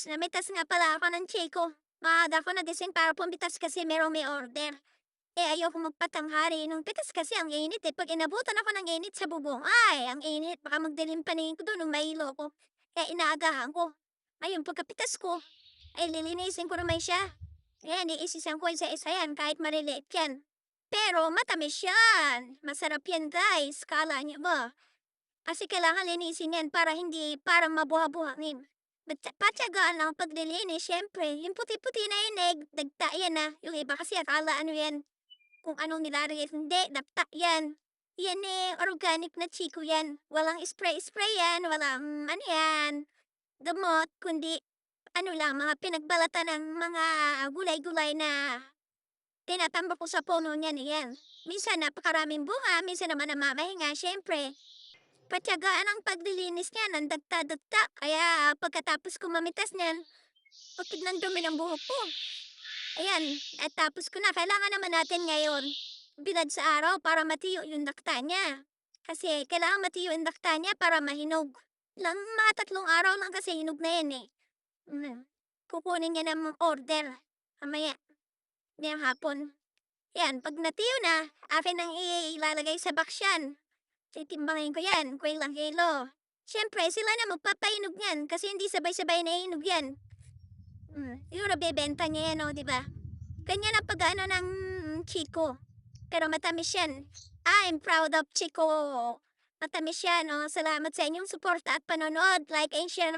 namitas nga pala ako ng Chico. Maaga ako nagising para pumitas kasi merong may order. Ayoko magpatanghali nung pitas kasi ang init eh. Pag inabutan ako ng init sa bubong, ay, ang init. Baka magdilim paningin ko doon nung mahilo ko. Kaya inaagahan ko. Ayun, pagkapitas ko, ay lilinisin ko naman siya. Ayan, iisisan ko isa-isa yan kahit maliliit yan. Pero matamis yan. Masarap yan guys. Kala niyo ba? Kasi kailangan linisin yan para hindi parang mabuha-buhangin. Patyagaan lang paglilinis, syempre. Yung puti-puti na yun eh, dagta yan ah. Yung iba kasi akala ano yan, kung anong nilalagay. Hindi, dagta yan. Yan eh, organic na chiko yan. Walang spray-spray yan, walang ano yan, gamot, kundi ano lang, mga pinagbalatan ng mga gulay-gulay na tinatambak ko sa puno niyan, yan. Minsan napakaraming bunga, minsan naman namamahinga, syempre. Patyagaan ang paglilinis niyan ng dagta-dagta. Kaya pagkatapos ko mamitas niyan, o tignan dumi ng buhok ko. Ayan, at tapos ko na. Kailangan naman natin ngayon bilad sa araw para matiyo yung dakta niya. Kasi kailangan matiyo yung dakta niya para mahinog. Lang mga 3 araw lang kasi hinog na yan eh. Kukunin niya ng order. Mamaya, ngayong hapon. Yan, pag natiyo na, akin nang ilalagay sa box yan. Titimbangin ko yan kung ilang kilo. Siyempre, sila na magpapainog yan kasi hindi sabay-sabay naiinog yan. Siguro bebenta niya yan, di ba? Ganyan ang pag-ano ng Chico. Pero matamis yan. I'm proud of Chico. Matamis yan, Salamat sa inyong suporta at panonood. Like and share